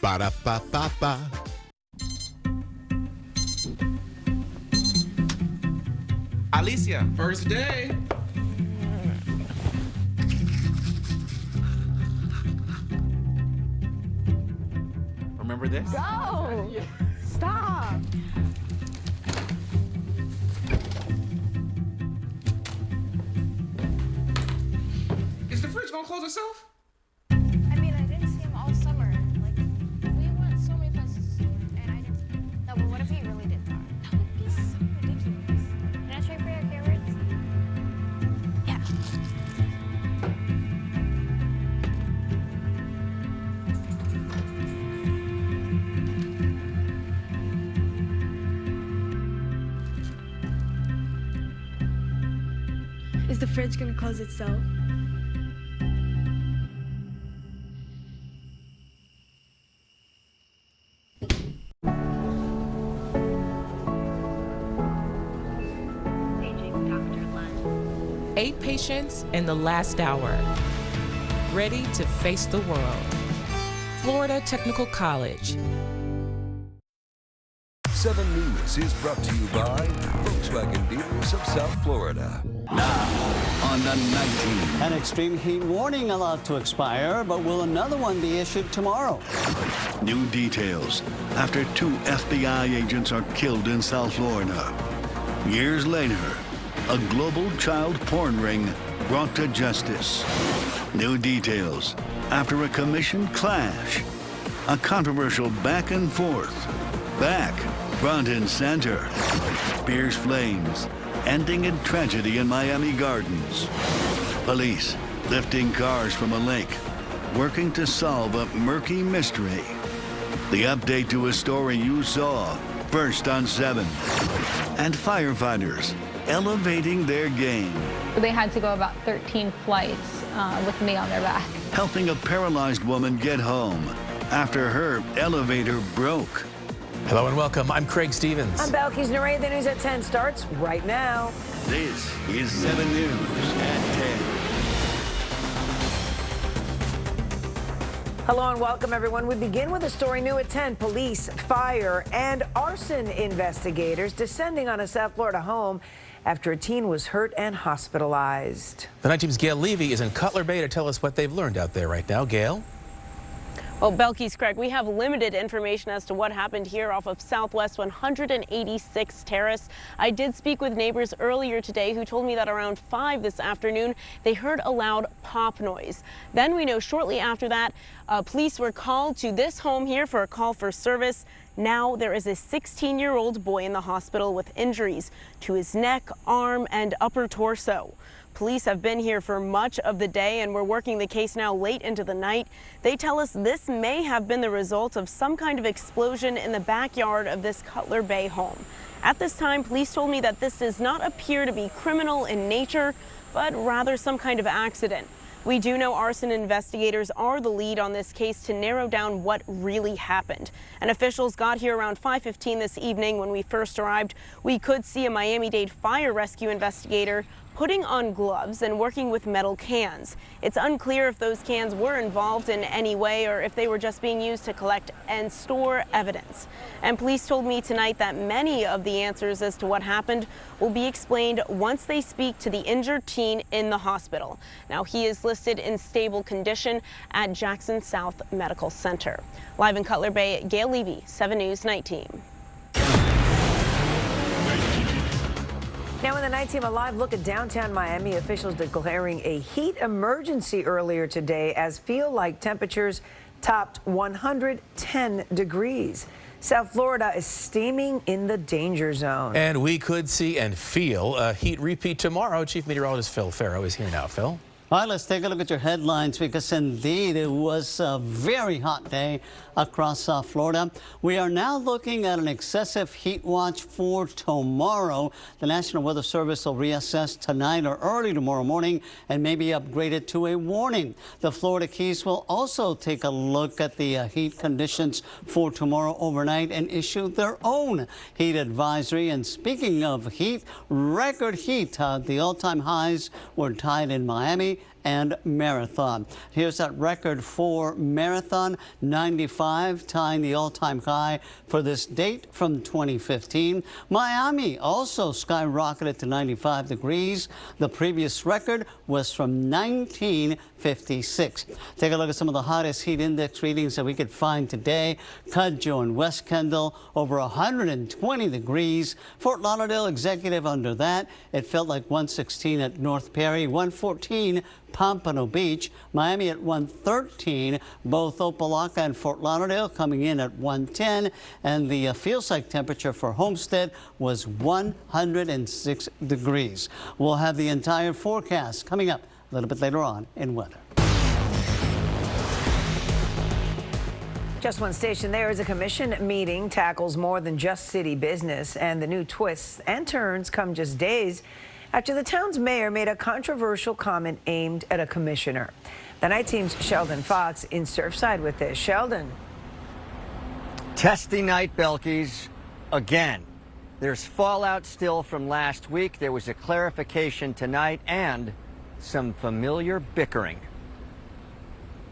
Ba-da-ba-ba-ba. Alicia, first day. Remember this? Go! Stop! Is the fridge gonna close itself? I mean, I didn't see him all summer. Like, we went so many places this summer, and I didn't. No, but what if he really did that? That would be so ridiculous. Can I trade for your carrots? Yeah. Is the fridge gonna close itself? Paging Dr. Len. 8 patients in the last hour, ready to face the world. Florida Technical College. 7 News is brought to you by Volkswagen dealers of South Florida. Now, on the 19. An extreme heat warning allowed to expire, but will another one be issued tomorrow? New details after 2 FBI agents are killed in South Florida. Years later, a global child porn ring brought to justice. New details after a commission clash. A controversial back and forth. Back, front and center. Fierce flames, ending in tragedy in Miami Gardens. Police lifting cars from a lake, working to solve a murky mystery. The update to a story you saw first on 7. And firefighters elevating their game. They had to go about 13 flights with me on their back. Helping a paralyzed woman get home after her elevator broke. Hello and welcome. I'm Craig Stevens. I'm Belkis Narray. The news at 10 starts right now. This is 7 News at 10. Hello and welcome, everyone. We begin with a story new at 10. Police, fire, and arson investigators descending on a South Florida home after a teen was hurt and hospitalized. The Night Team's Gail Levy is in Cutler Bay to tell us what they've learned out there right now. Gail? Well, Belkis, Craig, we have limited information as to what happened here off of Southwest 186th Terrace. I did speak with neighbors earlier today who told me that around 5 this afternoon, they heard a loud pop noise. Then we know shortly after that, police were called to this home here for a call for service. Now there is a 16-year-old boy in the hospital with injuries to his neck, arm, and upper torso. Police have been here for much of the day and we're working the case now late into the night. They tell us this may have been the result of some kind of explosion in the backyard of this Cutler Bay home. At this time, police told me that this does not appear to be criminal in nature, but rather some kind of accident. We do know arson investigators are the lead on this case to narrow down what really happened. And officials got here around 5:15 this evening. When we first arrived, we could see a Miami-Dade fire rescue investigator putting on gloves and working with metal cans. It's unclear if those cans were involved in any way or if they were just being used to collect and store evidence. And police told me tonight that many of the answers as to what happened will be explained once they speak to the injured teen in the hospital. Now, he is listed in stable condition at Jackson South Medical Center. Live in Cutler Bay, Gail Levy, 7 News Night Team. Now in the Night Team, a live look at downtown Miami. Officials declaring a heat emergency earlier today as feel-like temperatures topped 110 degrees. South Florida is steaming in the danger zone. And we could see and feel a heat repeat tomorrow. Chief Meteorologist Phil Farrow is here now. Phil? All right, let's take a look at your headlines because indeed it was a very hot day across Florida. We are now looking at an excessive heat watch for tomorrow. The National Weather Service will reassess tonight or early tomorrow morning and maybe upgrade it to a warning. The Florida Keys will also take a look at the heat conditions for tomorrow overnight and issue their own heat advisory. And speaking of heat, record heat, the all-time highs were tied in Miami and marathon. Here's that record for marathon, 95, tying the all-time high for this date from 2015. Miami also skyrocketed to 95 degrees. The previous record was from 1956. Take a look at some of the hottest heat index readings that we could find today. Cudjoe and West Kendall over 120 degrees. Fort Lauderdale executive under that. It felt like 116 at North Perry, 114 Pompano Beach, Miami at 113, both Opelika and Fort Lauderdale coming in at 110, and the feels-like temperature for Homestead was 106 degrees. We'll have the entire forecast coming up a little bit later on in weather. Just one station there is a commission meeting tackles more than just city business, and the new twists and turns come just days after the town's mayor made a controversial comment aimed at a commissioner. The night team's Sheldon Fox in Surfside with this. Sheldon. Testing night, Belkies, again. There's fallout still from last week. There was a clarification tonight and some familiar bickering.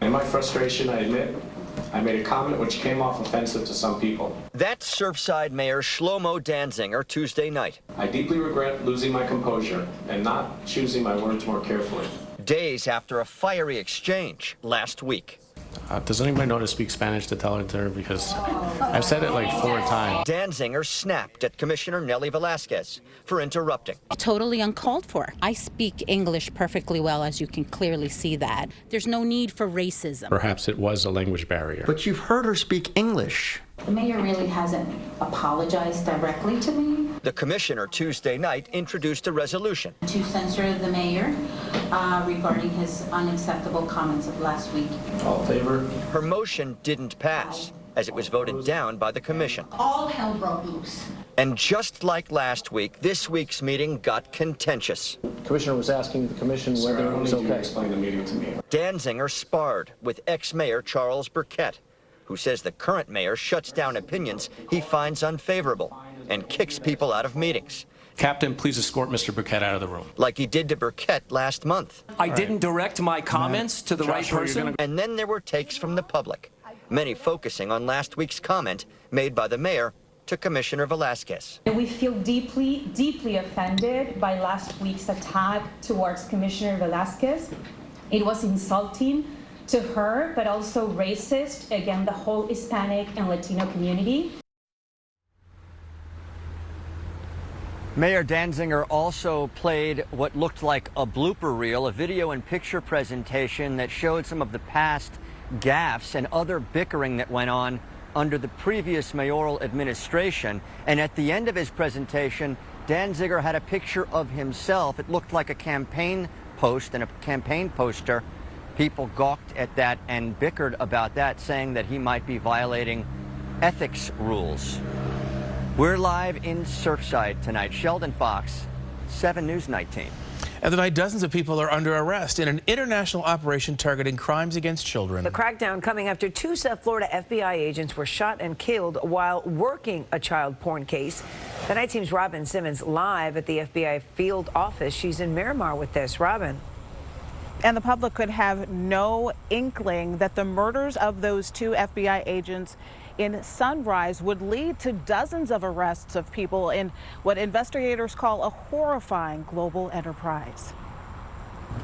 In my frustration, I admit, I made a comment which came off offensive to some people. That's Surfside Mayor Shlomo Danziger Tuesday night. I deeply regret losing my composure and not choosing my words more carefully. Days after a fiery exchange last week. Does anybody know to speak Spanish to tell it to her? Because I've said it like 4 times. Danziger snapped at Commissioner Nelly Velasquez for interrupting. Totally uncalled for. I speak English perfectly well, as you can clearly see that. There's no need for racism. Perhaps it was a language barrier. But you've heard her speak English. The mayor really hasn't apologized directly to me. The commissioner Tuesday night introduced a resolution To censure the mayor regarding his unacceptable comments of last week. All in favor? Her motion didn't pass, as it was voted down by the commission. All hell broke loose. And just like last week, this week's meeting got contentious. The commissioner was asking the commission whether it was okay. Explain the meeting to me. Danziger sparred with ex-mayor Charles Burkett, who says the current mayor shuts down opinions he finds unfavorable and kicks people out of meetings. Captain, please escort Mr. Burkett out of the room. Like he did to Burkett last month. I didn't direct my comments to the right person. And then there were takes from the public, many focusing on last week's comment made by the mayor to Commissioner Velasquez. We feel deeply, deeply offended by last week's attack towards Commissioner Velasquez. It was insulting to her, but also racist against the whole Hispanic and Latino community. Mayor Danziger also played what looked like a blooper reel, a video and picture presentation that showed some of the past gaffes and other bickering that went on under the previous mayoral administration. And at the end of his presentation, Danziger had a picture of himself. It looked like a campaign post and a campaign poster. People gawked at that and bickered about that, saying that he might be violating ethics rules. We're live in Surfside tonight. Sheldon Fox, 7 News Night Team. And tonight, dozens of people are under arrest in an international operation targeting crimes against children. The crackdown coming after 2 South Florida FBI agents were shot and killed while working a child porn case. The Night Team's Robin Simmons live at the FBI field office. She's in Miramar with this. Robin. And the public could have no inkling that the murders of those 2 FBI agents in Sunrise would lead to dozens of arrests of people in what investigators call a horrifying global enterprise.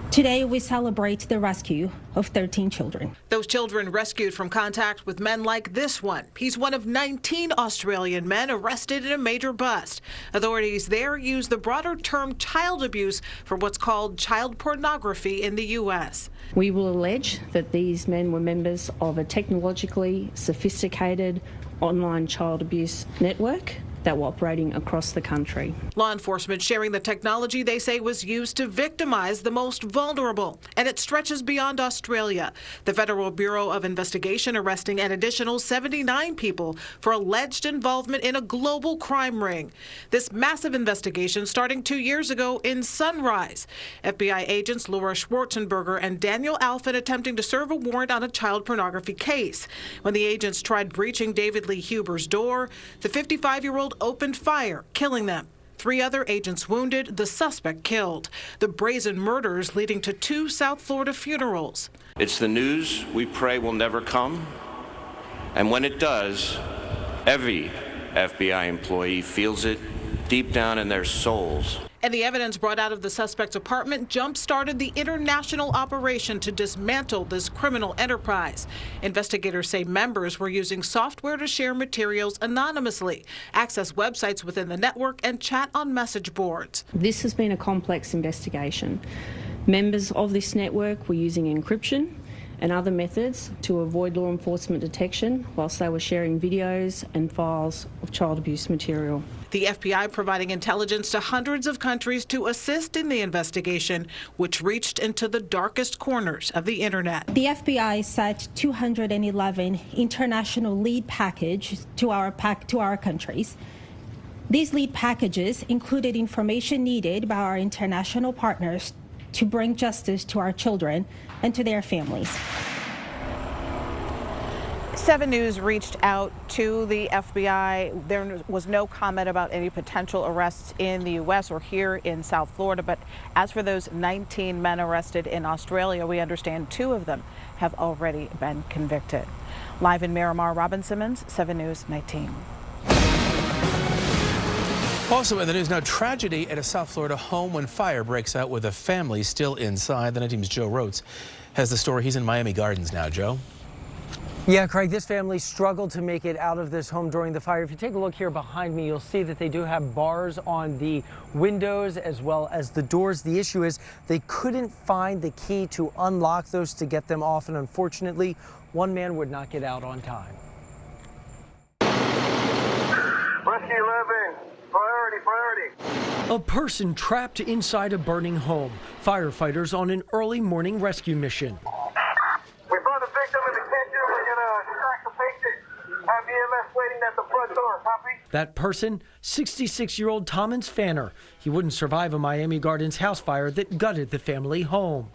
Today, we celebrate the rescue of 13 children. Those children rescued from contact with men like this one. He's one of 19 Australian men arrested in a major bust. Authorities there use the broader term child abuse for what's called child pornography in the U.S. We will allege that these men were members of a technologically sophisticated online child abuse network that were operating across the country. Law enforcement sharing the technology they say was used to victimize the most vulnerable, and it stretches beyond Australia. The Federal Bureau of Investigation arresting an additional 79 people for alleged involvement in a global crime ring. This massive investigation starting 2 years ago in Sunrise. FBI agents Laura Schwarzenberger and Daniel Alfin attempting to serve a warrant on a child pornography case. When the agents tried breaching David Lee Huber's door, the 55-year-old opened fire, killing them. 3 other agents wounded, the suspect killed. The brazen murders leading to 2 South Florida funerals. It's the news we pray will never come. And when it does, every FBI employee feels it deep down in their souls. And the evidence brought out of the suspect's apartment jump-started the international operation to dismantle this criminal enterprise. Investigators say members were using software to share materials anonymously, access websites within the network, and chat on message boards. This has been a complex investigation. Members of this network were using encryption and other methods to avoid law enforcement detection whilst they were sharing videos and files of child abuse material. The FBI providing intelligence to hundreds of countries to assist in the investigation, which reached into the darkest corners of the internet. The FBI sent 211 international lead packages to our countries. These lead packages included information needed by our international partners to bring justice to our children and to their families. 7 News reached out to the FBI. There was no comment about any potential arrests in the U.S. or here in South Florida. But as for those 19 men arrested in Australia, we understand 2 of them have already been convicted. Live in Miramar, Robin Simmons, 7 News 19. Also in the news now, tragedy at a South Florida home when fire breaks out with a family still inside. The 9 Team's Joe Rotes has the story. He's in Miami Gardens now. Joe? Yeah, Craig, this family struggled to make it out of this home during the fire. If you take a look here behind me, you'll see that they do have bars on the windows as well as the doors. The issue is they couldn't find the key to unlock those to get them off, and unfortunately, one man would not get out on time. Rescue 11, priority. A person trapped inside a burning home. Firefighters on an early morning rescue mission. We found the victim in the kitchen. We're going to extract the patient. Have EMS waiting at the front door. Copy? That person, 66-year-old Thomas Fanner. He wouldn't survive a Miami Gardens house fire that gutted the family home.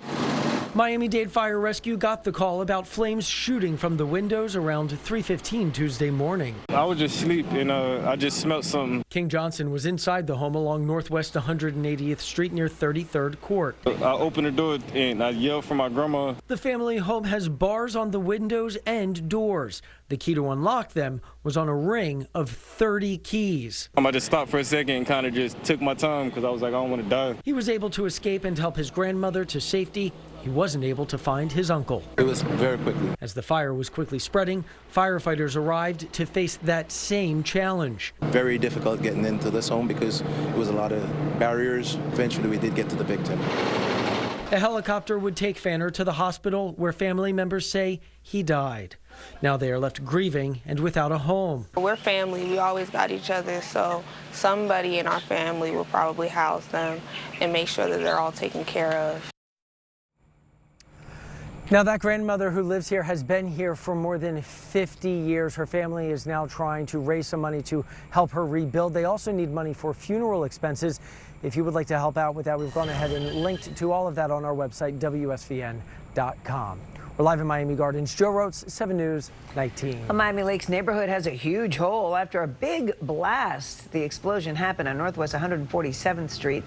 Miami-Dade Fire Rescue got the call about flames shooting from the windows around 3:15 Tuesday morning. I was just asleep and I just smelled something. King Johnson was inside the home along Northwest 180th Street near 33rd Court. I opened the door and I yelled for my grandma. The family home has bars on the windows and doors. The key to unlock them was on a ring of 30 keys. I just stopped for a second and kind of just took my time because I was like, I don't want to die. He was able to escape and help his grandmother to safety. He wasn't able to find his uncle. It was very quickly. As the fire was quickly spreading, firefighters arrived to face that same challenge. Very difficult getting into this home because it was a lot of barriers. Eventually we did get to the victim. A helicopter would take Fanner to the hospital where family members say he died. Now they are left grieving and without a home. We're family. We always got each other, so somebody in our family will probably house them and make sure that they're all taken care of. Now that grandmother who lives here has been here for more than 50 years. Her family is now trying to raise some money to help her rebuild. They also need money for funeral expenses. If you would like to help out with that, we've gone ahead and linked to all of that on our website, Wsvn.com. We're live in Miami Gardens. Joe Rotes, 7 News 19. A Miami Lakes neighborhood has a huge hole after a big blast. The explosion happened on Northwest 147th Street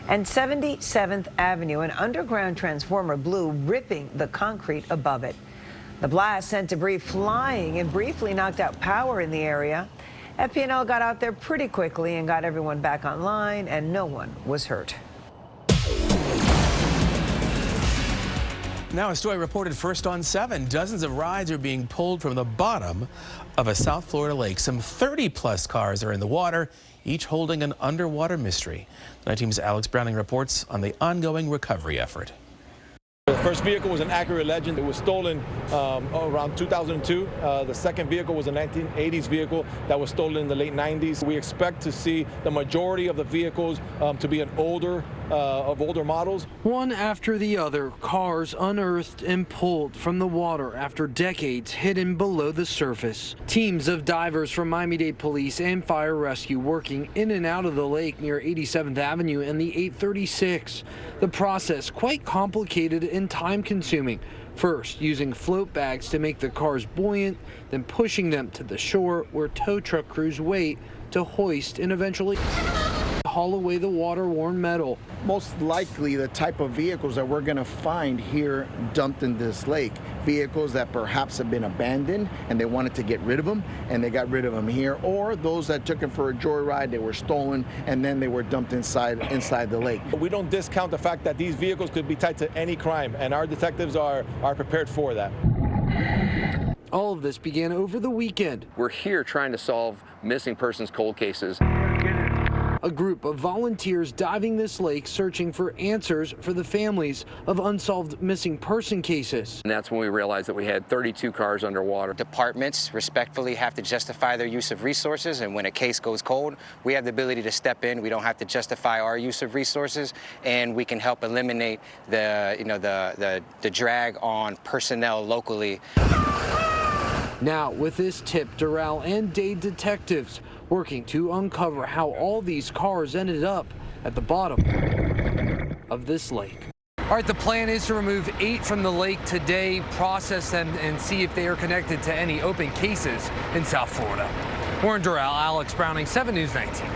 and 77th Avenue. An underground transformer blew, ripping the concrete above it. The blast sent debris flying and briefly knocked out power in the area. FPNL got out there pretty quickly and got everyone back online, and no one was hurt. Now a story reported first on 7. Dozens of rides are being pulled from the bottom of a South Florida lake. Some 30-plus cars are in the water, each holding an underwater mystery. The 9 Team's Alex Browning reports on the ongoing recovery effort. The first vehicle was an Acura Legend. It was stolen around 2002. The second vehicle was a 1980s vehicle that was stolen in the late 90s. We expect to see the majority of the vehicles to be older models. One after the other, cars unearthed and pulled from the water after decades hidden below the surface. Teams of divers from Miami-Dade Police and Fire Rescue working in and out of the lake near 87th Avenue and the 836. The process quite complicated and time-consuming. First, using float bags to make the cars buoyant, then pushing them to the shore where tow truck crews wait to hoist and eventually... haul away the water-worn metal. Most likely the type of vehicles that we're going to find here dumped in this lake, vehicles that perhaps have been abandoned and they wanted to get rid of them and they got rid of them here, or those that took them for a joyride, they were stolen and then they were dumped inside the lake. We don't discount the fact that these vehicles could be tied to any crime, and our detectives are prepared for that. All of this began over the weekend. We're here trying to solve missing persons cold cases. A group of volunteers diving this lake searching for answers for the families of unsolved missing person cases. And that's when we realized that we had 32 cars underwater. Departments respectfully have to justify their use of resources, and when a case goes cold, we have the ability to step in. We don't have to justify our use of resources, and we can help eliminate the drag on personnel locally. Now, with this tip, Doral and Dade detectives working to uncover how all these cars ended up at the bottom of this lake. All right, the plan is to remove 8 from the lake today, process them, and see if they are connected to any open cases in South Florida. Warren Doral, Alex Browning, 7 News 19.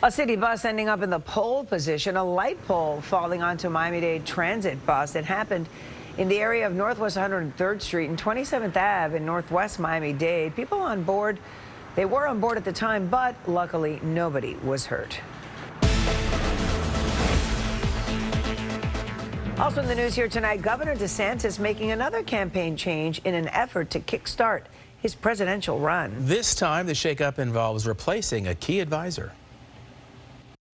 A city bus ending up in the pole position, a light pole falling onto Miami-Dade transit bus. It happened in the area of Northwest 103rd Street and 27th Ave in Northwest Miami-Dade. People on board, they were on board at the time, but luckily nobody was hurt. Also in the news here tonight, Governor DeSantis making another campaign change in an effort to kickstart his presidential run. This time, the shakeup involves replacing a key advisor.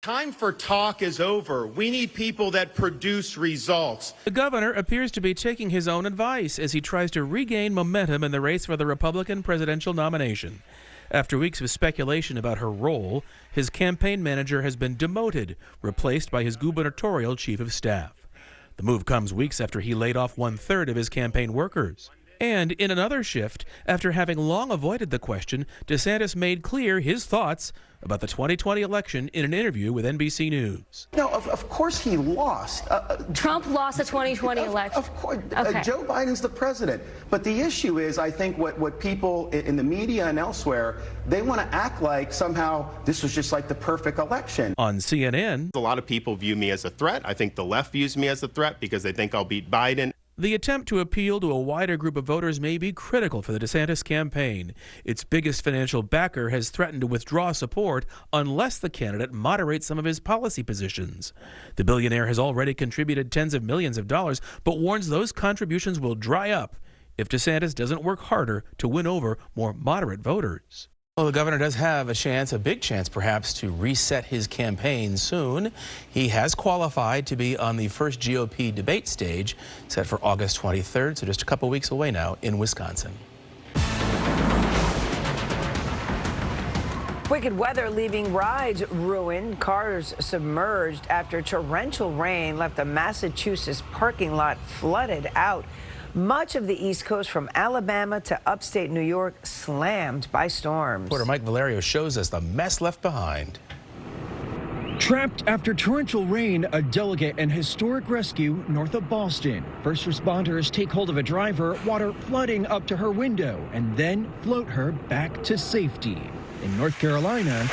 Time for talk is over. We need people that produce results. The governor appears to be taking his own advice as he tries to regain momentum in the race for the Republican presidential nomination. After weeks of speculation about her role, his campaign manager has been demoted, replaced by his gubernatorial chief of staff. The move comes weeks after he laid off 1/3 of his campaign workers. And in another shift, after having long avoided the question, DeSantis made clear his thoughts about the 2020 election in an interview with NBC News. No, of course he lost. Trump lost the 2020 election. Of course, okay. Joe Biden's the president. But the issue is, I think what people in the media and elsewhere, they want to act like somehow this was just like the perfect election. On CNN, a lot of people view me as a threat. I think the left views me as a threat because they think I'll beat Biden. the attempt to appeal to a wider group of voters may be critical for the DeSantis campaign. Its biggest financial backer has threatened to withdraw support unless the candidate moderates some of his policy positions. The billionaire has already contributed tens of millions of dollars, but warns those contributions will dry up if DeSantis doesn't work harder to win over more moderate voters. Well, the governor does have a chance, a big chance perhaps, to reset his campaign soon. He has qualified to be on the first GOP debate stage, set for August 23rd, so just a couple weeks away now in Wisconsin. Wicked weather leaving rides ruined, cars submerged after torrential rain left a Massachusetts parking lot flooded out. Much of the East Coast from Alabama to upstate New York slammed by storms. Reporter Mike Valerio shows us the mess left behind. Trapped after torrential rain, a delicate and historic rescue north of Boston. First responders take hold of a driver, water flooding up to her window, and then float her back to safety. In North Carolina,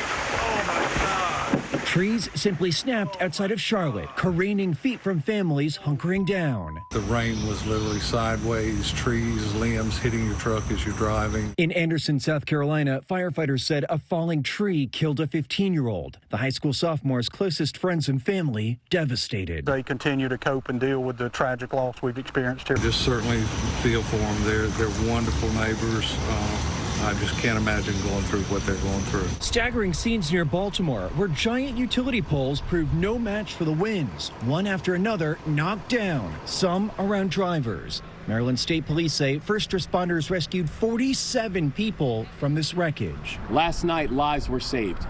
trees simply snapped outside of Charlotte, careening feet from families hunkering down. The rain was literally sideways, trees, limbs hitting your truck as you're driving. In Anderson, South Carolina, firefighters said a falling tree killed a 15-year-old. The high school sophomore's closest friends and family devastated. They continue to cope and deal with the tragic loss we've experienced here. Just certainly feel for them. They're wonderful neighbors. I just can't imagine going through what they're going through. Staggering scenes near Baltimore, where giant utility poles proved no match for the winds. One after another knocked down, some around drivers. Maryland State Police say first responders rescued 47 people from this wreckage. Last night, lives were saved.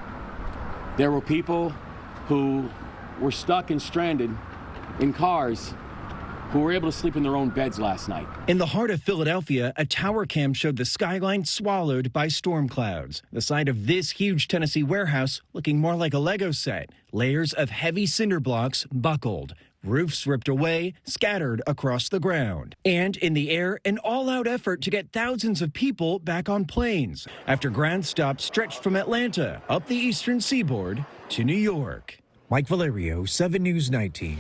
There were people who were stuck and stranded in cars who were able to sleep in their own beds last night. In the heart of Philadelphia, a tower cam showed the skyline swallowed by storm clouds. The side of this huge Tennessee warehouse looking more like a Lego set. Layers of heavy cinder blocks buckled. roofs ripped away, scattered across the ground. And in the air, an all-out effort to get thousands of people back on planes after ground stops stretched from Atlanta up the eastern seaboard to New York. Mike Valerio, 7 News 19.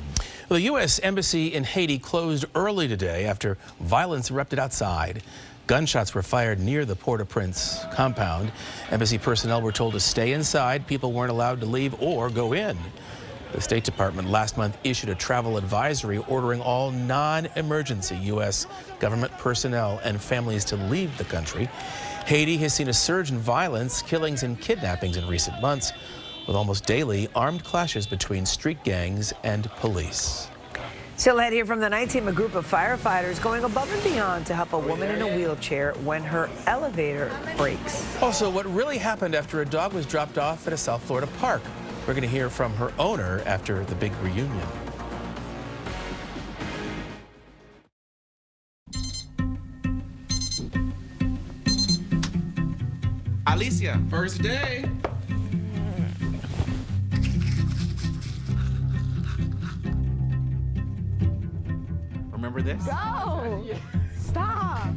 The U.S. Embassy in Haiti closed early today after violence erupted outside. Gunshots were fired near the Port-au-Prince compound. Embassy personnel were told to stay inside. People weren't allowed to leave or go in. The State Department last month issued a travel advisory ordering all non-emergency U.S. government personnel and families to leave the country. Haiti has seen a surge in violence, killings, and kidnappings in recent months, with almost daily armed clashes between street gangs and police. Still ahead here from the night team, a group of firefighters going above and beyond to help a woman in a wheelchair when her elevator breaks. Also, what really happened after a dog was dropped off at a South Florida park. We're going to hear from her owner after the big reunion. Alicia, first day. Remember this? Go! Stop!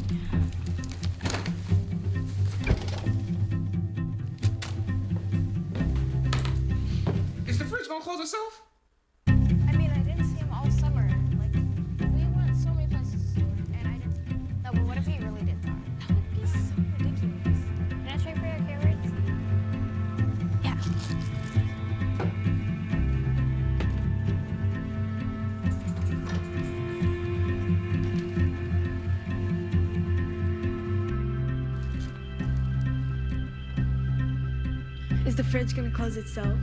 Is the fridge gonna close itself? I mean, I didn't see him all summer. Like, we went so many places this summer, and I didn't. No, but what if he really did that? That would be so ridiculous. Can I trade for your carrots? Yeah. Is the fridge gonna close itself?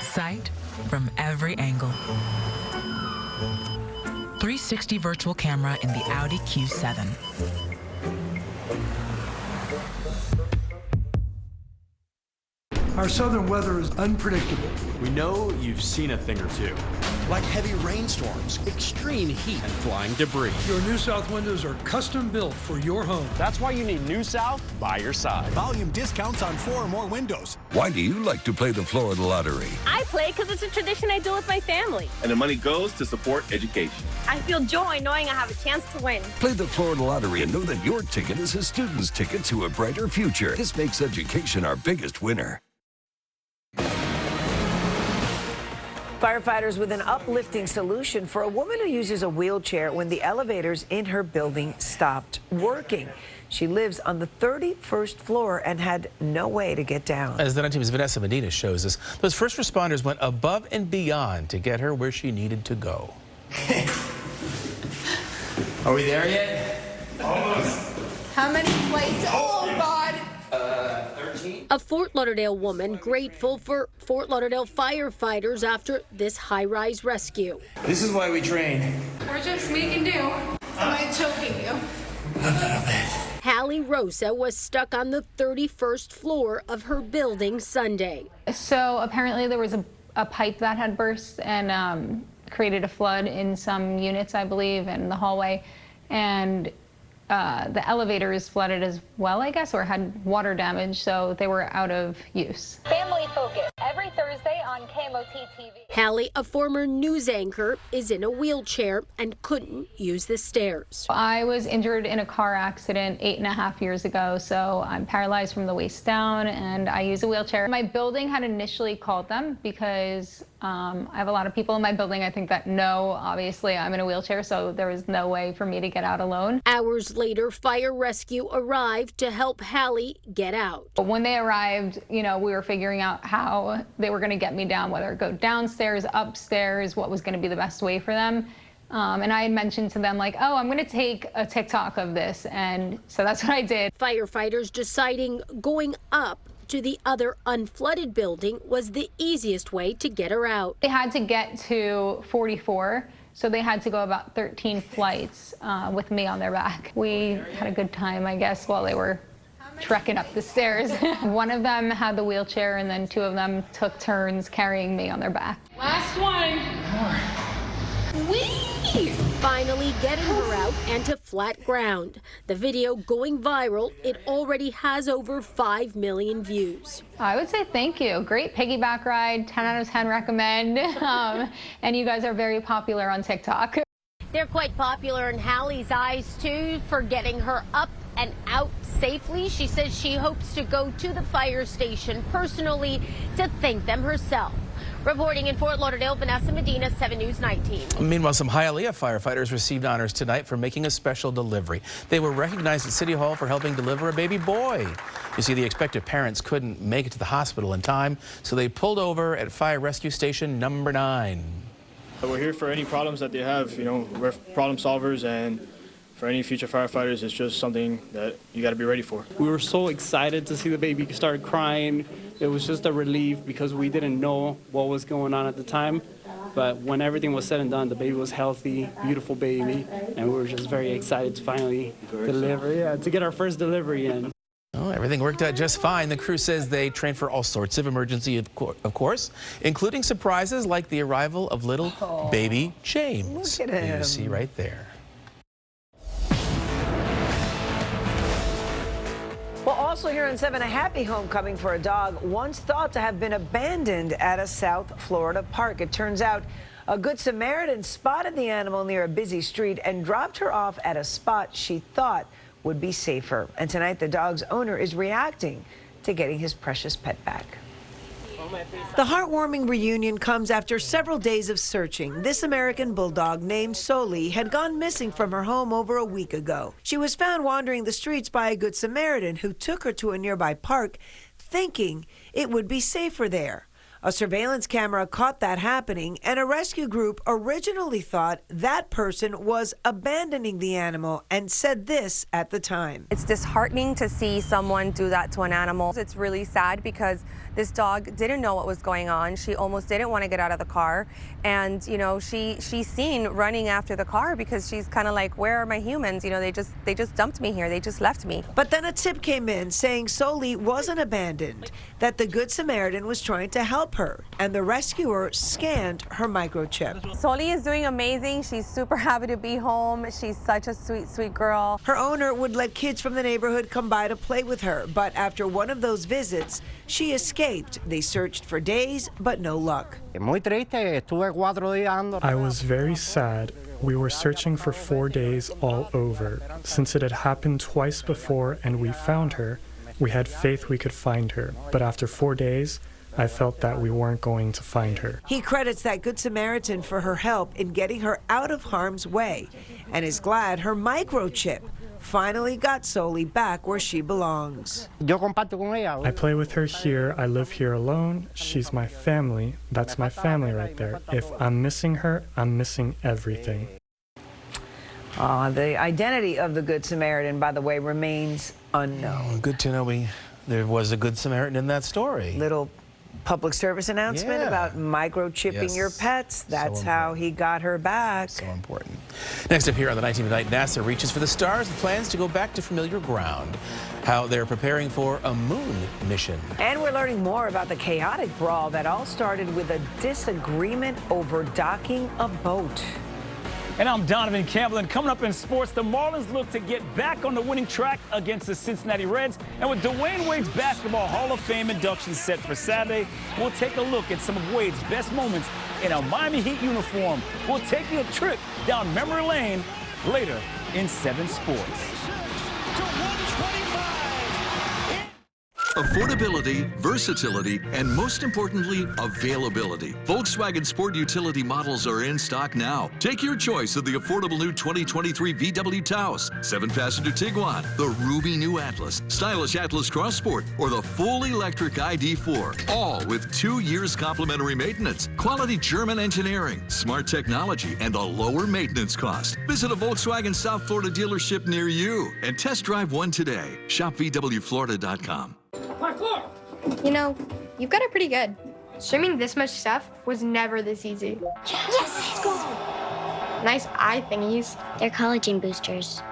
Sight from every angle. 360 virtual camera in the Audi Q7. Our southern weather is unpredictable. We know you've seen a thing or two. Like heavy rainstorms, extreme heat, and flying debris. Your New South windows are custom built for your home. That's why you need New South by your side. Volume discounts on 4 or more windows. Why do you like to play the Florida Lottery? I play because it's a tradition I do with my family. And the money goes to support education. I feel joy knowing I have a chance to win. Play the Florida Lottery and know that your ticket is a student's ticket to a brighter future. This makes education our biggest winner. Firefighters with an uplifting solution for a woman who uses a wheelchair when the elevators in her building stopped working. She lives on the 31st floor and had no way to get down. As the night team's Vanessa Medina shows us, those first responders went above and beyond to get her where she needed to go. Are we there yet? Almost. How many flights? Oh, God! 13. A Fort Lauderdale woman grateful for Fort Lauderdale firefighters after this high-rise rescue. This is why we train. We're just making do. Am I choking you? A little bit. Hallie Rosa was stuck on the 31st floor of her building Sunday. So apparently there was a pipe that had burst and created a flood in some units, I believe, in the hallway. And the elevators flooded as well, I guess, or had water damage, so they were out of use. Family Focus, every Thursday on KMOT TV. Hallie, a former news anchor, is in a wheelchair and couldn't use the stairs. I was injured in a car accident 8.5 years ago, so I'm paralyzed from the waist down, and I use a wheelchair. My building had initially called them because I have a lot of people in my building, I think, that know, obviously, I'm in a wheelchair, so there was no way for me to get out alone. Hours later, fire rescue arrived to help Hallie get out. When they arrived, you know, we were figuring out how they were going to get me down, whether it go downstairs, upstairs, what was going to be the best way for them. And I had mentioned to them, like, oh, I'm going to take a TikTok of this. And so that's what I did. Firefighters deciding going up to the other unflooded building was the easiest way to get her out. They had to get to 44, so they had to go about 13 flights with me on their back. We had a good time, I guess, while they were trekking up the stairs. One of them had the wheelchair, and then two of them took turns carrying me on their back. Last one. Whee! Finally getting her out and to flat ground. The video going viral, it already has over 5 million views. I would say thank you. Great piggyback ride, 10 out of 10 recommend. And you guys are very popular on TikTok. They're quite popular in Hallie's eyes, too, for getting her up and out safely. She says she hopes to go to the fire station personally to thank them herself. Reporting in Fort Lauderdale, Vanessa Medina, 7 News 19. Meanwhile, some Hialeah firefighters received honors tonight for making a special delivery. They were recognized at City Hall for helping deliver a baby boy. You see, the expected parents couldn't make it to the hospital in time, so they pulled over at Fire Rescue Station number 9. We're here for any problems that they have. You know, we're problem solvers, and for any future firefighters, it's just something that you got to be ready for. We were so excited to see the baby start crying. It was just a relief because we didn't know what was going on at the time. But when everything was said and done, the baby was healthy, beautiful baby, and we were just very excited to finally deliver. Yeah, to get our first delivery in. Oh, everything worked out just fine. The crew says they trained for all sorts of emergency, of course, including surprises like the arrival of little baby James. Look at him. You see right there. Well, also here on 7, a happy homecoming for a dog once thought to have been abandoned at a South Florida park. It turns out a Good Samaritan spotted the animal near a busy street and dropped her off at a spot she thought would be safer. And tonight, the dog's owner is reacting to getting his precious pet back. The heartwarming reunion comes after several days of searching. This American bulldog named Soli had gone missing from her home over a week ago. She was found wandering the streets by a Good Samaritan who took her to a nearby park, thinking it would be safer there. A surveillance camera caught that happening, and a rescue group originally thought that person was abandoning the animal and said this at the time. It's disheartening to see someone do that to an animal. It's really sad because this dog didn't know what was going on. She almost didn't want to get out of the car. And, you know, she's seen running after the car because she's kind of like, where are my humans? You know, they just dumped me here. They just left me. But then a tip came in saying Soli wasn't abandoned, that the Good Samaritan was trying to help her, and the rescuer scanned her microchip. Soli is doing amazing. She's super happy to be home. She's such a sweet, sweet girl. Her owner would let kids from the neighborhood come by to play with her, but after one of those visits, she escaped. They searched for days, but no luck. I was very sad. We were searching for 4 days all over. Since it had happened twice before and we found her, we had faith we could find her. But after 4 days, I felt that we weren't going to find her. He credits that Good Samaritan for her help in getting her out of harm's way and is glad her microchip finally got Soli back where she belongs. I play with her here. I live here alone. She's my family. That's my family right there. If I'm missing her, I'm missing everything. The identity of the Good Samaritan, by the way, remains unknown. Good to know there was a Good Samaritan in that story. Little public service announcement about microchipping your pets. That's how he got her back. So important. Next up here on the 19 Tonight, NASA reaches for the stars with plans to go back to familiar ground. How they're preparing for a moon mission. And we're learning more about the chaotic brawl that all started with a disagreement over docking a boat. And I'm Donovan Campbell, and coming up in sports, the Marlins look to get back on the winning track against the Cincinnati Reds. And with Dwayne Wade's Basketball Hall of Fame induction set for Saturday, we'll take a look at some of Wade's best moments in a Miami Heat uniform. We'll take you a trip down memory lane later in 7 Sports. Affordability, versatility, and most importantly, availability. Volkswagen Sport Utility models are in stock now. Take your choice of the affordable new 2023 VW Taos, 7-passenger Tiguan, the Ruby new Atlas, stylish Atlas Cross Sport, or the full electric ID4. All with 2 years complimentary maintenance, quality German engineering, smart technology, and a lower maintenance cost. Visit a Volkswagen South Florida dealership near you and test drive one today. Shop VWFlorida.com. You know, you've got it pretty good. Streaming this much stuff was never this easy. Yes! Let's go! Nice eye thingies. They're collagen boosters.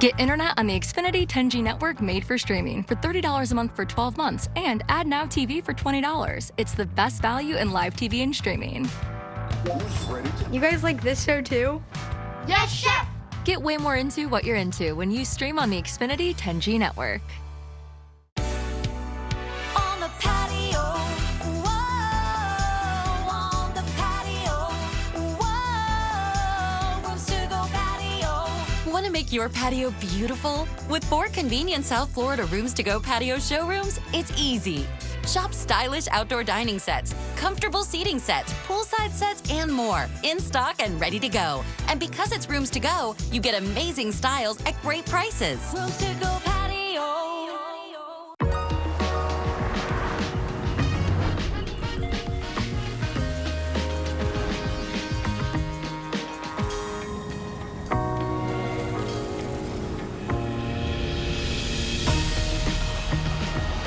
Get internet on the Xfinity 10G network made for streaming for $30 a month for 12 months and Add Now TV for $20. It's the best value in live TV and streaming. You guys like this show too? Yes, chef! Get way more into what you're into when you stream on the Xfinity 10G network. On the patio, whoa, on the patio, whoa, rooms to go patio. Want to make your patio beautiful? With 4 convenient South Florida Rooms to Go patio showrooms, it's easy. Shop stylish outdoor dining sets, comfortable seating sets, poolside sets, and more in stock and ready to go. And because it's Rooms to Go, you get amazing styles at great prices. Rooms to go patio.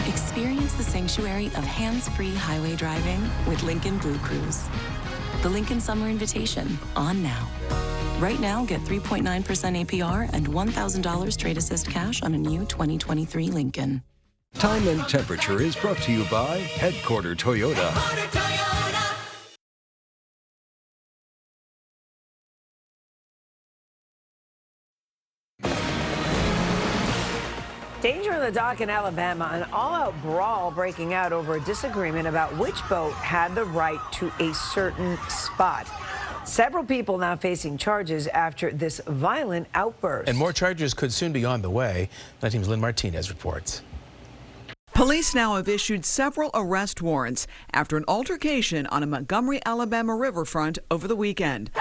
Experience the sanctuary of hands-free highway driving with Lincoln Blue Cruise. The Lincoln Summer Invitation, on now. Right now, get 3.9% APR and $1,000 trade assist cash on a new 2023 Lincoln. Time and temperature is brought to you by Headquarter Toyota. Danger in the dock in Alabama, an all-out brawl breaking out over a disagreement about which boat had the right to a certain spot. Several people now facing charges after this violent outburst. And more charges could soon be on the way. That team's Lynn Martinez reports. Police now have issued several arrest warrants after an altercation on a Montgomery, Alabama riverfront over the weekend.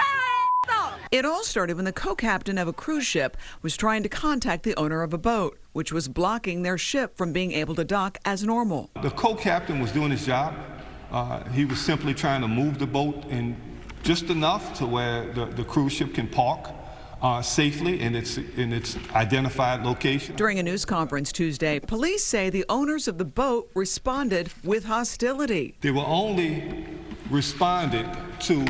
It all started when the co-captain of a cruise ship was trying to contact the owner of a boat, which was blocking their ship from being able to dock as normal. The co-captain was doing his job. He was simply trying to move the boat in just enough to where the cruise ship can park safely in its identified location. During a news conference Tuesday, police say the owners of the boat responded with hostility. They were only responded to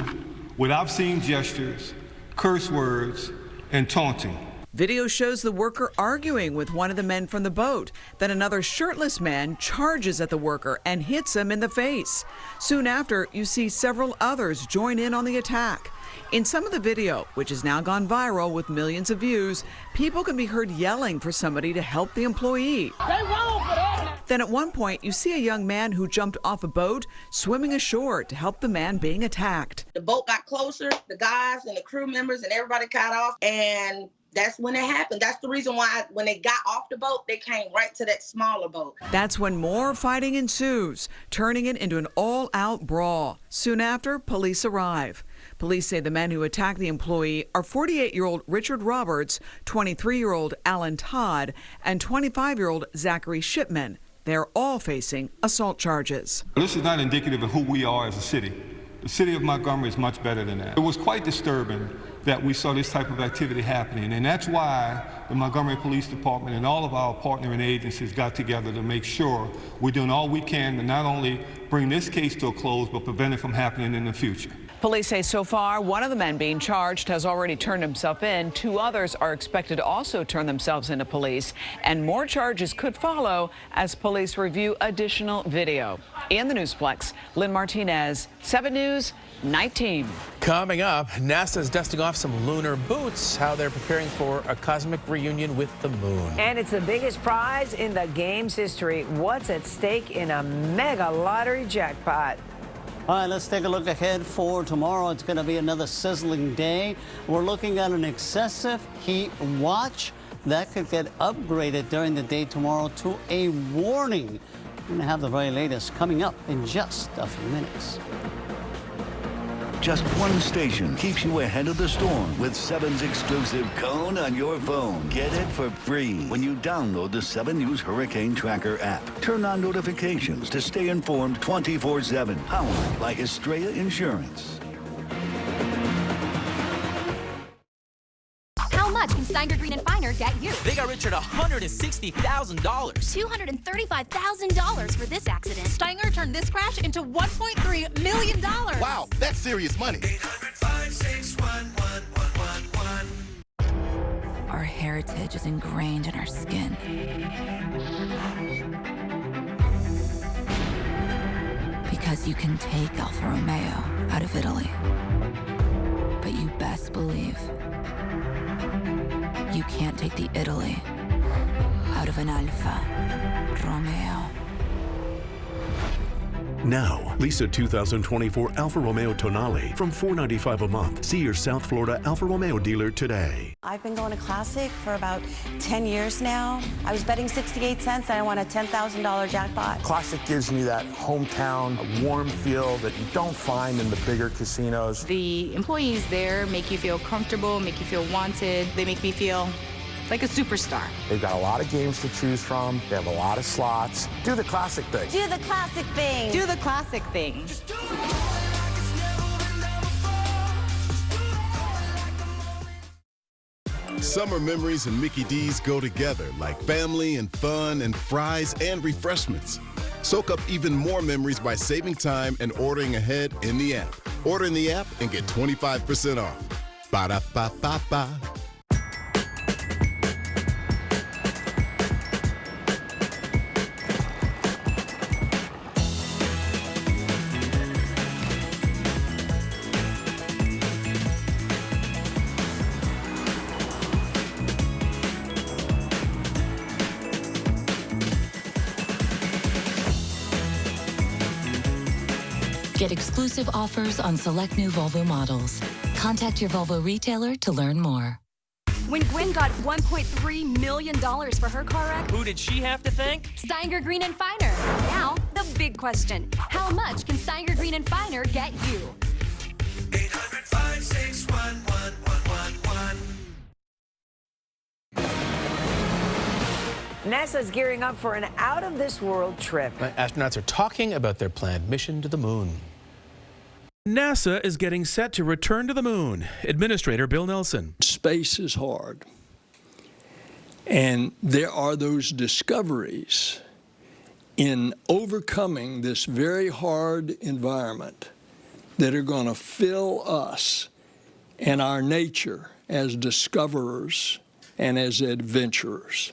with obscene gestures, curse words, and taunting. Video shows the worker arguing with one of the men from the boat. Then another shirtless man charges at the worker and hits him in the face. Soon after, you see several others join in on the attack. In some of the video, which has now gone viral with millions of views, people can be heard yelling for somebody to help the employee. They wrong for that. Then at one point, you see a young man who jumped off a boat, swimming ashore to help the man being attacked. The boat got closer, the guys and the crew members and everybody got off, and that's when it happened. That's the reason why when they got off the boat, they came right to that smaller boat. That's when more fighting ensues, turning it into an all-out brawl. Soon after, police arrive. Police say the men who attacked the employee are 48-year-old Richard Roberts, 23-year-old Alan Todd, and 25-year-old Zachary Shipman. They're all facing assault charges. This is not indicative of who we are as a city. The city of Montgomery is much better than that. It was quite disturbing that we saw this type of activity happening, and that's why the Montgomery Police Department and all of our partnering agencies got together to make sure we're doing all we can to not only bring this case to a close, but prevent it from happening in the future. Police say so far, one of the men being charged has already turned himself in. 2 others are expected to also turn themselves into police, and more charges could follow as police review additional video. In the Newsplex, Lynn Martinez, 7 News, Night Team. Coming up, NASA's dusting off some lunar boots, how they're preparing for a cosmic reunion with the moon. And it's the biggest prize in the game's history. What's at stake in a mega lottery jackpot? All right, let's take a look ahead for tomorrow. It's going to be another sizzling day. We're looking at an excessive heat watch that could get upgraded during the day tomorrow to a warning. We're going to have the very latest coming up in just a few minutes. Just one station keeps you ahead of the storm with 7's exclusive cone on your phone. Get it for free when you download the 7 News Hurricane Tracker app. Turn on notifications to stay informed 24/7. Powered by Estrella Insurance. How much can Steiner Green and Finer get you? They got Richard $160,000. $235,000 for this accident. Steiner turned this crash into $1.3 million. Wow, that's serious money. 800-561-1111. Our hair heritage is ingrained in our skin. Because you can take Alfa Romeo out of Italy, but you best believe you can't take the Italy out of an Alfa Romeo. Now, lease a 2024 Alfa Romeo Tonale from $495 a month. See your South Florida Alfa Romeo dealer today. I've been going to Classic for about 10 years now. I was betting 68 cents and I won a $10,000 jackpot. Classic gives me that hometown, warm feel that you don't find in the bigger casinos. The employees there make you feel comfortable, make you feel wanted. They make me feel like a superstar. They've got a lot of games to choose from. They have a lot of slots. Do the Classic thing. Do the Classic thing. Do the Classic thing. Summer memories and Mickey D's go together like family and fun and fries and refreshments. Soak up even more memories by saving time and ordering ahead in the app. Order in the app and get 25% off. Ba-da-ba-ba-ba. Get exclusive offers on select new Volvo models. Contact your Volvo retailer to learn more. When Gwen got $1.3 million for her car wreck, Who did she have to thank? Steiger Green and Finer. Now, the big question. How much can Steiger Green and Finer get you? 800-561-1111. NASA is gearing up for an out-of-this-world trip. Astronauts are talking about their planned mission to the moon. NASA is getting set to return to the moon. Administrator Bill Nelson. Space is hard. And there are those discoveries in overcoming this very hard environment that are going to fill us and our nature as discoverers and as adventurers.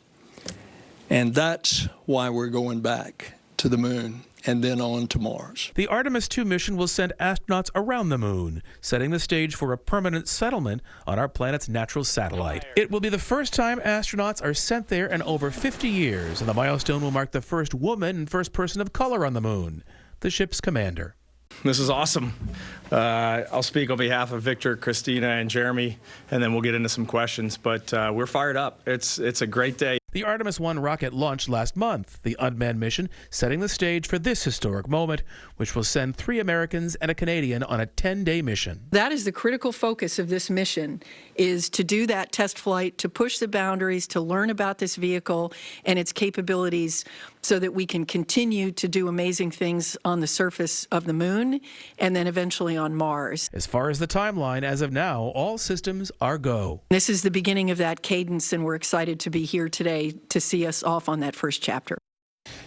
And that's why we're going back to the moon and then on to Mars. The Artemis II mission will send astronauts around the moon, setting the stage for a permanent settlement on our planet's natural satellite. It will be the first time astronauts are sent there in over 50 years, and the milestone will mark the first woman and first person of color on the moon, the ship's commander. This is awesome. I'll speak on behalf of Victor, Christina, and Jeremy, and then we'll get into some questions. But we're fired up. It's a great day. The Artemis I rocket launched last month, the unmanned mission setting the stage for this historic moment, which will send 3 Americans and a Canadian on a 10-day mission. That is the critical focus of this mission, is to do that test flight, to push the boundaries, to learn about this vehicle and its capabilities so that we can continue to do amazing things on the surface of the moon and then eventually on Mars. As far as the timeline, as of now, all systems are go. This is the beginning of that cadence, and we're excited to be here today to see us off on that first chapter.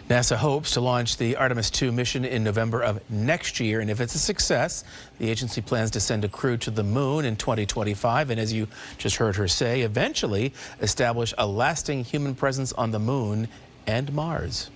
NASA hopes to launch the Artemis II mission in November of next year, and if it's a success, the agency plans to send a crew to the moon in 2025, and as you just heard her say, eventually establish a lasting human presence on the moon and Mars.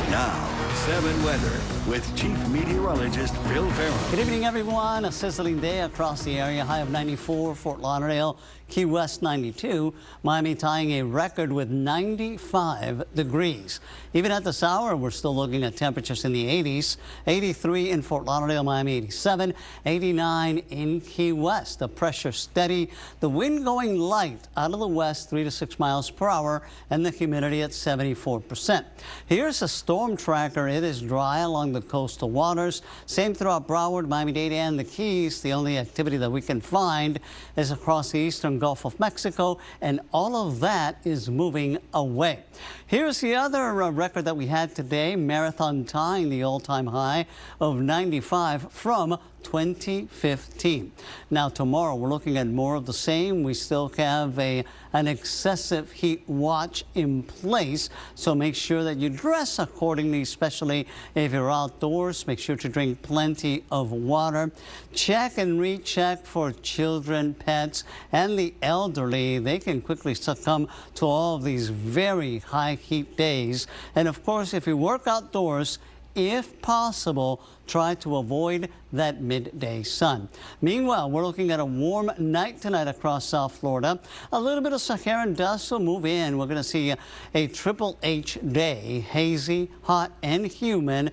Now, 7 weather with Chief Meteorologist Phil Farrell. Good evening, everyone. A sizzling day across the area. High of 94, Fort Lauderdale, Key West 92, Miami tying a record with 95 degrees. Even at this hour, we're still looking at temperatures in the 80s. 83 in Fort Lauderdale, Miami 87, 89 in Key West. The pressure steady, the wind going light out of the west, 3 to 6 miles per hour, and the humidity at 74%. Here's a storm tracker. It is dry along the coastal waters. Same throughout Broward, Miami-Dade, and the Keys. The only activity that we can find is across the eastern Gulf of Mexico, and all of that is moving away. Here's the other record that we had today, Marathon tying the all-time high of 95 from 2015. Now tomorrow we're looking at more of the same. We still have an excessive heat watch in place, so make sure that you dress accordingly, especially if you're outdoors. Make sure to drink plenty of water. Check and recheck for children, pets, and the elderly. They can quickly succumb to all of these very high heat days. And of course, if you work outdoors, if possible, try to avoid that midday sun. Meanwhile, we're looking at a warm night tonight across South Florida. A little bit of Saharan dust will move in. We're going to see a triple H day, hazy, hot, and humid.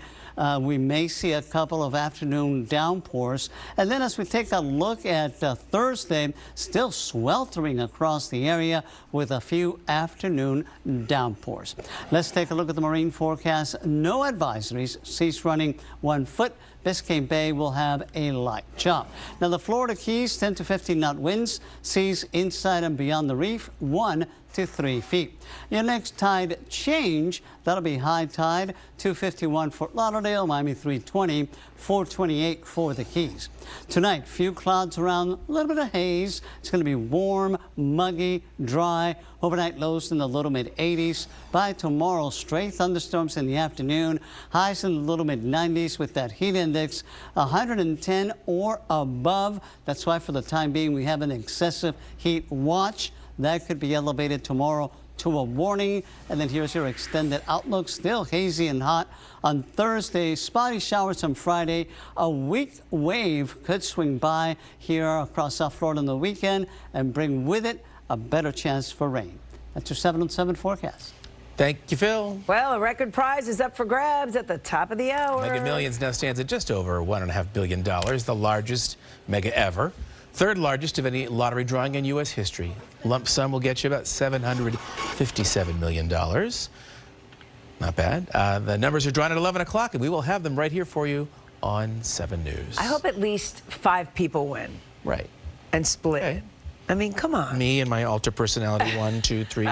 We may see a couple of afternoon downpours. And then as we take a look at Thursday, still sweltering across the area with a few afternoon downpours. Let's take a look at the marine forecast. No advisories. Seas running 1 foot. Biscayne Bay will have a light chop. Now the Florida Keys 10 to 15 knot winds. Seas inside and beyond the reef 1 to 3 feet. Your next tide change, that'll be high tide 251 Fort Lauderdale, Miami 320, 428 for the Keys. Tonight, few clouds around, a little bit of haze. It's going to be warm, muggy, dry. Overnight lows in the low to mid 80s. By tomorrow, stray thunderstorms in the afternoon. Highs in the low to mid 90s with that heat index 110 or above. That's why for the time being we have an excessive heat watch. That could be elevated tomorrow to a warning. And then here's your extended outlook. Still hazy and hot on Thursday. Spotty showers on Friday. A weak wave could swing by here across South Florida on the weekend and bring with it a better chance for rain. That's your 7 on 7 forecast. Thank you, Phil. Well, a record prize is up for grabs at the top of the hour. Mega Millions now stands at just over $1.5 billion, the largest mega ever. Third largest of any lottery drawing in U.S. history. Lump sum will get you about $757 million. Not bad. The numbers are drawn at 11 o'clock, and we will have them right here for you on 7 News. I hope at least 5 people win. Right. And split. Okay. I mean, come on. Me and my alter personality, 1, 2, 3.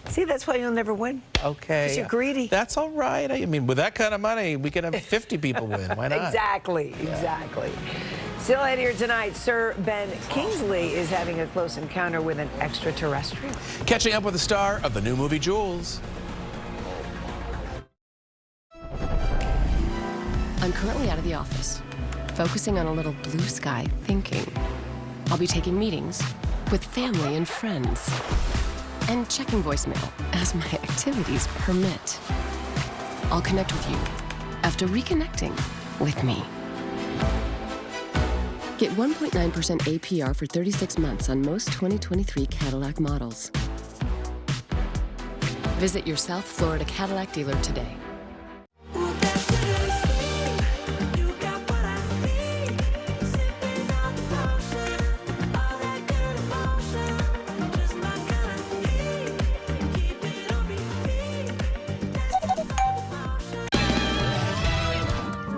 See, that's why you'll never win. Okay. Because you're greedy. That's all right. I mean, with that kind of money, we could have 50 people win. Why not? Exactly. Exactly. Still ahead here tonight, Sir Ben Kingsley is having a close encounter with an extraterrestrial. Catching up with the star of the new movie, Jules. I'm currently out of the office, focusing on a little blue sky thinking. I'll be taking meetings with family and friends and checking voicemail as my activities permit. I'll connect with you after reconnecting with me. Get 1.9% APR for 36 months on most 2023 Cadillac models. Visit your South Florida Cadillac dealer today.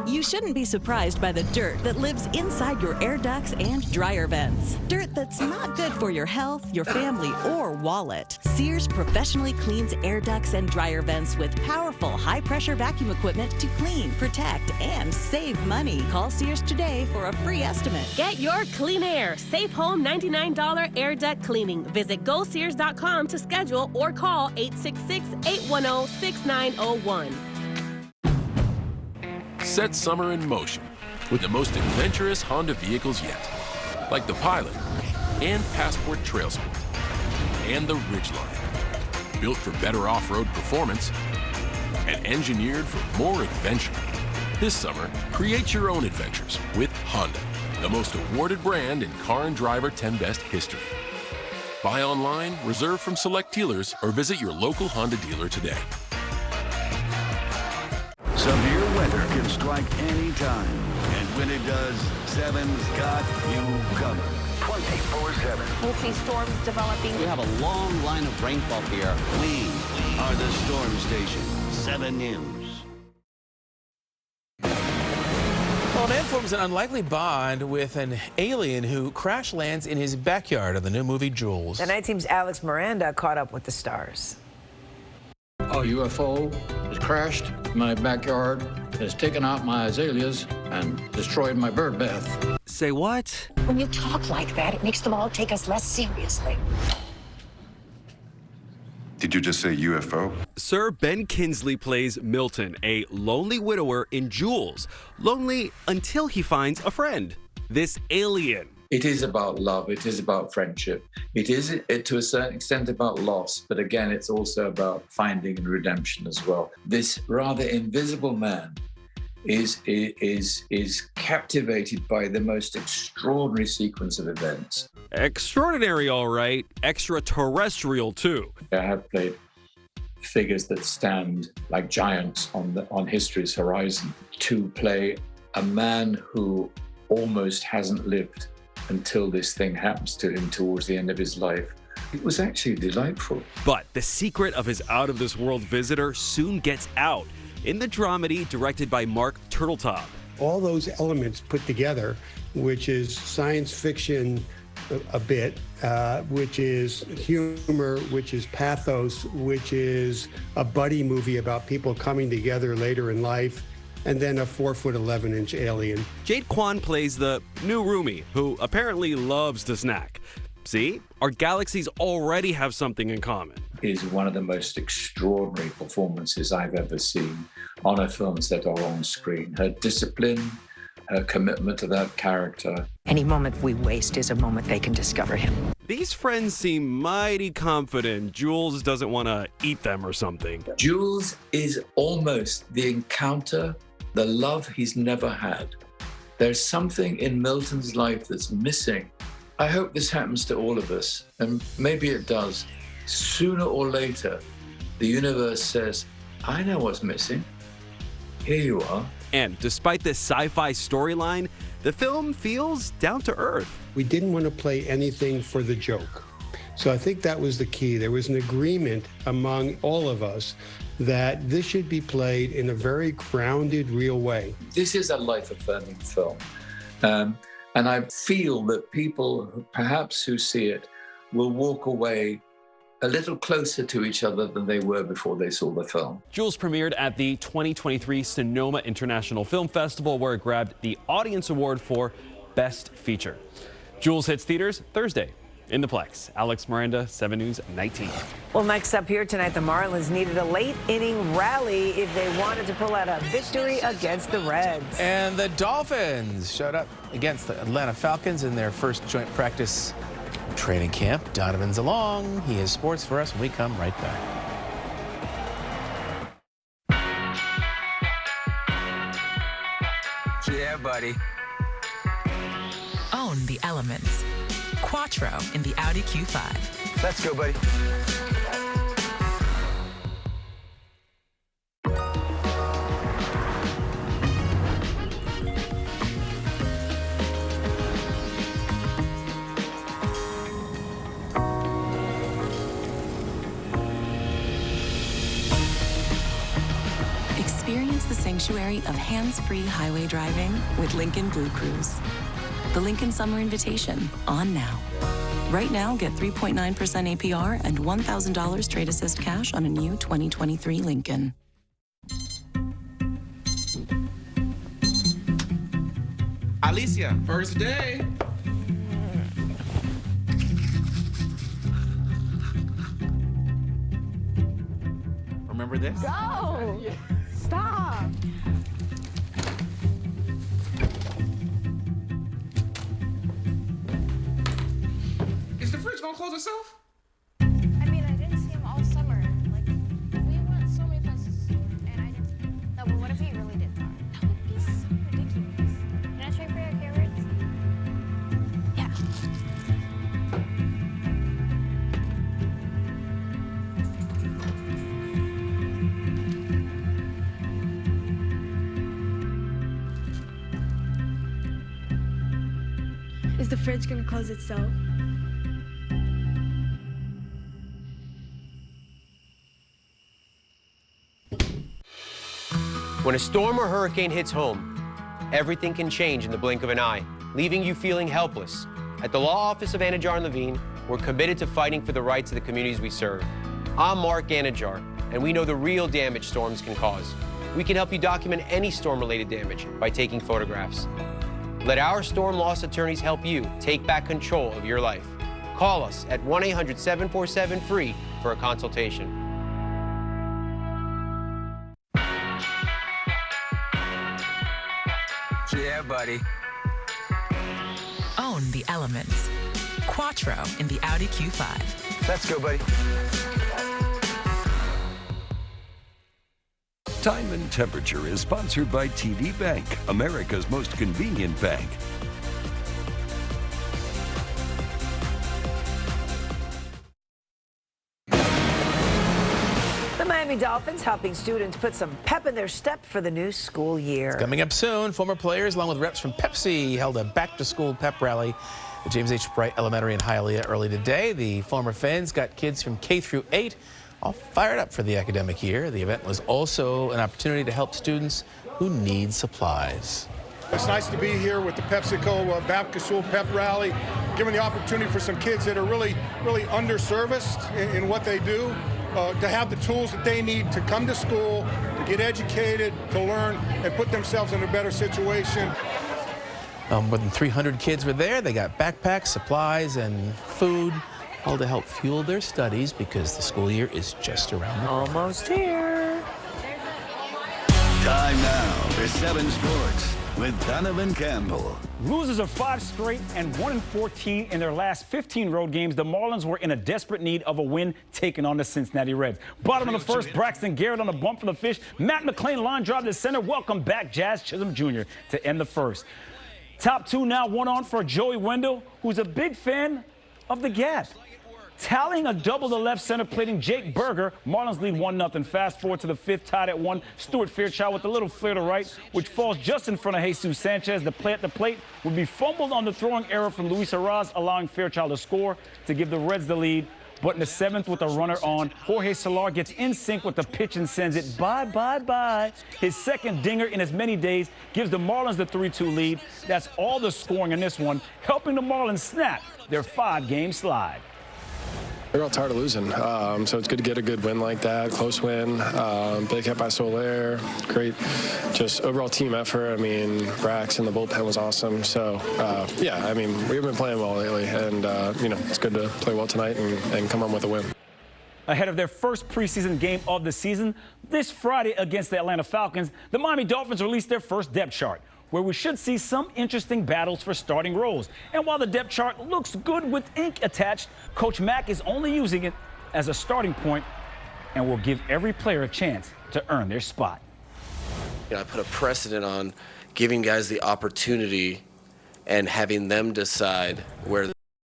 You shouldn't be surprised by the dirt that lives inside your air ducts and dryer vents. Dirt that's not good for your health, your family, or wallet. Sears professionally cleans air ducts and dryer vents with powerful high-pressure vacuum equipment to clean, protect, and save money. Call Sears today for a free estimate. Get your clean air. Safe home $99 air duct cleaning. Visit GoSears.com to schedule or call 866-810-6901. Set summer in motion with the most adventurous Honda vehicles yet, like the Pilot and Passport Trail Sport and the Ridgeline, built for better off-road performance and engineered for more adventure. This summer, create your own adventures with Honda, the most awarded brand in car and driver 10 best history. Buy online, reserve from select dealers, or visit your local Honda dealer today. Severe weather can strike anytime. And when it does, 7's got you covered. 24/7. We'll see storms developing. We have a long line of rainfall here. We are the storm station. 7 News. Well, a man forms an unlikely bond with an alien who crash lands in his backyard of the new movie, Jules. The night team's Alex Miranda caught up with the stars. A UFO has crashed in my backyard, has taken out my azaleas and destroyed my bird bath. Say what? When you talk like that, it makes them all take us less seriously. Did you just say UFO? Sir Ben Kingsley plays Milton, a lonely widower in Jules. Lonely until he finds a friend, this alien. It is about love. It is about friendship. It is, to a certain extent, about loss. But again, it's also about finding and redemption as well. This rather invisible man is captivated by the most extraordinary sequence of events. Extraordinary, all right. Extraterrestrial, too. I have played figures that stand like giants on history's horizon. To play a man who almost hasn't lived until this thing happens to him towards the end of his life, it was actually delightful. But the secret of his out-of-this-world visitor soon gets out in the dramedy directed by Mark Turtletop. All those elements put together, which is science fiction a bit, which is humor, which is pathos, which is a buddy movie about people coming together later in life, and then a 4'11" alien. Jade Kwan plays the new roomie, who apparently loves to snack. See, our galaxies already have something in common. Is one of the most extraordinary performances I've ever seen on a film set or on screen. Her discipline, her commitment to that character. Any moment we waste is a moment they can discover him. These friends seem mighty confident Jules doesn't want to eat them or something. Jules is almost the encounter, the love he's never had. There's something in Milton's life that's missing. I hope this happens to all of us, and maybe it does. Sooner or later, the universe says, I know what's missing. Here you are. And despite this sci-fi storyline, the film feels down to earth. We didn't want to play anything for the joke. So I think that was the key. There was an agreement among all of us that this should be played in a very grounded, real way. This is a life-affirming film. And I feel that people, perhaps who see it, will walk away a little closer to each other than they were before they saw the film. Jules premiered at the 2023 Sonoma International Film Festival, where it grabbed the Audience Award for Best Feature. Jules hits theaters Thursday in the Plex. Alex Miranda, 7 News 19. Well, next up here tonight, the Marlins needed a late-inning rally if they wanted to pull out a victory against the Reds. And the Dolphins showed up against the Atlanta Falcons in their first joint practice training camp. Donovan's along. He has sports for us when we come right back. Yeah, buddy. Own the elements. Quattro in the Audi Q5. Let's go, buddy. Experience the sanctuary of hands-free highway driving with Lincoln Blue Cruise. The Lincoln Summer Invitation, on now. Right now, get 3.9% APR and $1,000 trade assist cash on a new 2023 Lincoln. Alicia, first day. Remember this? Go! Stop! Is the fridge gonna close itself? I mean, I didn't see him all summer. Like, we went so many places, and I didn't. No, but what if he really did that? That would be so ridiculous. Can I trade for your carrots? Yeah. Is the fridge gonna close itself? When a storm or hurricane hits home, everything can change in the blink of an eye, leaving you feeling helpless. At the Law Office of Anajar and Levine, we're committed to fighting for the rights of the communities we serve. I'm Mark Anajar, and we know the real damage storms can cause. we can help you document any storm-related damage by taking photographs. Let our storm loss attorneys help you take back control of your life. Call us at 1-800-747-FREE for a consultation. Yeah, buddy. Own the elements. Quattro in the Audi Q5. Let's go, buddy. Time and Temperature is sponsored by TD Bank, America's most convenient bank. The Miami Dolphins helping students put some pep in their step for the new school year. Coming up soon, former players along with reps from Pepsi held a back-to-school pep rally at James H. Bright Elementary in Hialeah early today. The former fans got kids from K through 8 all fired up for the academic year. The event was also an opportunity to help students who need supplies. It's nice to be here with the PepsiCo back-to-school pep rally, giving the opportunity for some kids that are really underserviced in what they do, to have the tools that they need to come to school, to get educated, to learn, and put themselves in a better situation. More than 300 kids were there. They got backpacks, supplies, and food, all to help fuel their studies because the school year is just around the corner. Almost here. Time now for 7 Sports with Donovan Campbell. Losers of 5 straight and 1-14 in their last 15 road games, the Marlins were in a desperate need of a win taking on the Cincinnati Reds. Bottom of the first, Braxton Garrett on the bump from the fish. Matt McClain line drive to center. Welcome back, Jazz Chisholm Jr. to end the first. Top 2 now, one on for Joey Wendell, who's a big fan of the gap. Tallying a double to left center plating Jake Berger. Marlins lead 1-0. Fast forward to the 5th, tied at 1. Stuart Fairchild with a little flare to right, which falls just in front of Jesus Sanchez. The play at the plate would be fumbled on the throwing error from Luis Arraez, allowing Fairchild to score to give the Reds the lead. But in the 7th with a runner on, Jorge Soler gets in sync with the pitch and sends it bye. His second dinger in as many days gives the Marlins the 3-2 lead. That's all the scoring in this one, helping the Marlins snap their 5-game slide. We're all tired of losing, so it's good to get a good win like that, close win, big hit by Soler, great just overall team effort. I mean, Brax and the bullpen was awesome. So, yeah, I mean, we've been playing well lately, and, you know, it's good to play well tonight and come on with a win. Ahead of their first preseason game of the season, this Friday against the Atlanta Falcons, the Miami Dolphins released their first depth chart, where we should see some interesting battles for starting roles. And while the depth chart looks good with ink attached, Coach Mack is only using it as a starting point and will give every player a chance to earn their spot. You know, I put a precedent on giving guys the opportunity and having them decide where